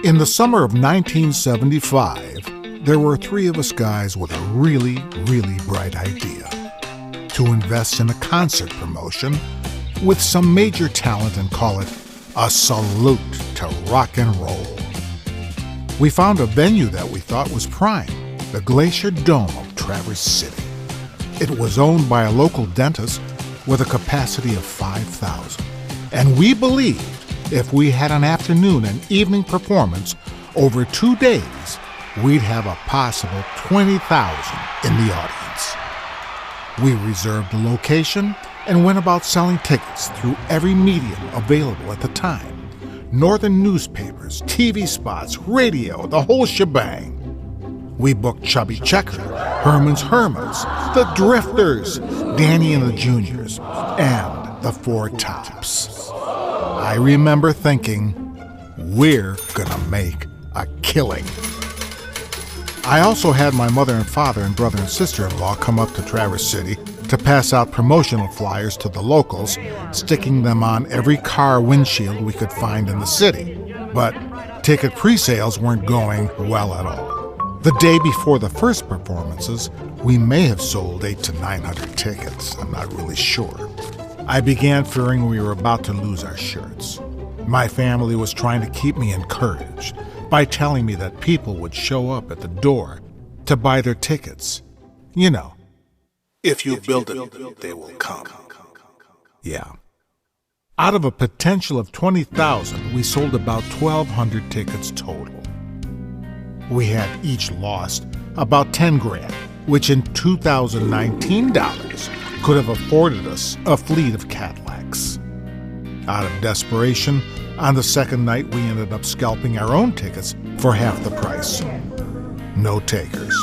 In the summer of 1975, there were three of us guys with a really, really bright idea: to invest in a concert promotion with some major talent and call it a salute to rock and roll. We found a venue that we thought was prime, the Glacier Dome of Traverse City. It was owned by a local dentist with a capacity of 5,000, and we believed if we had an afternoon and evening performance over 2 days, we'd have a possible 20,000 in the audience. We reserved the location and went about selling tickets through every medium available at the time: northern newspapers, TV spots, radio, the whole shebang. We booked Chubby Checker, Herman's Hermits, the Drifters, Danny and the Juniors, and the Four Tops. I remember thinking, we're gonna make a killing. I also had my mother and father and brother and sister-in-law come up to Traverse City to pass out promotional flyers to the locals, sticking them on every car windshield we could find in the city. But ticket pre-sales weren't going well at all. The day before the first performances, we may have sold 800 to 900 tickets. I'm not really sure. I began fearing we were about to lose our shirts. My family was trying to keep me encouraged by telling me that people would show up at the door to buy their tickets. You know, if you build it, they will come. Yeah. Out of a potential of 20,000, we sold about 1,200 tickets total. We had each lost about 10 grand, which in 2019 dollars could have afforded us a fleet of Cadillacs. Out of desperation, on the second night we ended up scalping our own tickets for half the price. No takers.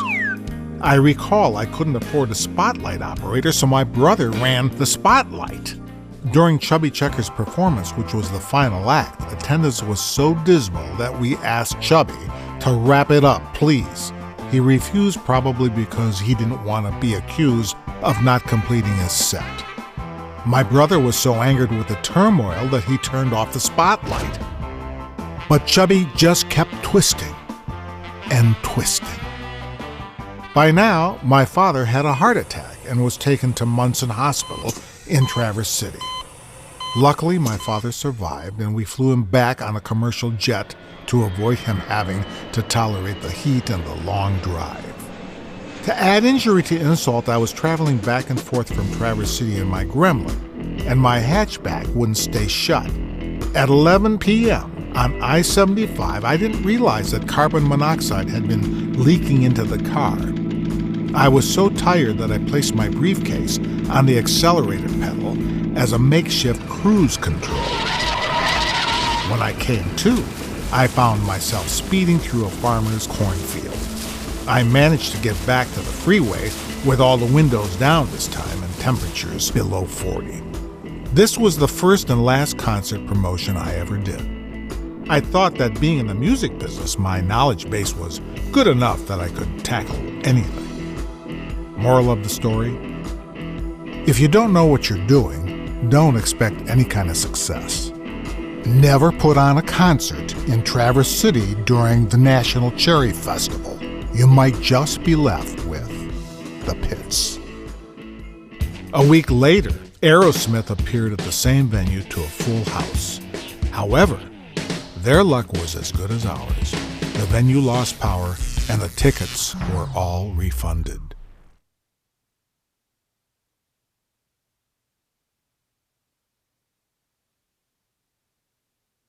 I recall I couldn't afford a spotlight operator, so my brother ran the spotlight. During Chubby Checker's performance, which was the final act, attendance was so dismal that we asked Chubby to wrap it up, please. He refused, probably because he didn't want to be accused of not completing his set. My brother was so angered with the turmoil that he turned off the spotlight. But Chubby just kept twisting and twisting. By now, my father had a heart attack and was taken to Munson Hospital in Traverse City. Luckily, my father survived, and we flew him back on a commercial jet to avoid him having to tolerate the heat and the long drive. To add injury to insult, I was traveling back and forth from Traverse City in my Gremlin, and my hatchback wouldn't stay shut. At 11 p.m. on I-75, I didn't realize that carbon monoxide had been leaking into the car. I was so tired that I placed my briefcase on the accelerator pedal as a makeshift cruise control. When I came to, I found myself speeding through a farmer's cornfield. I managed to get back to the freeway with all the windows down this time and temperatures below 40. This was the first and last concert promotion I ever did. I thought that being in the music business, my knowledge base was good enough that I could tackle anything. Moral of the story: if you don't know what you're doing, don't expect any kind of success. Never put on a concert in Traverse City during the National Cherry Festival. You might just be left with the pits. A week later, Aerosmith appeared at the same venue to a full house. However, their luck was as good as ours. The venue lost power, and the tickets were all refunded.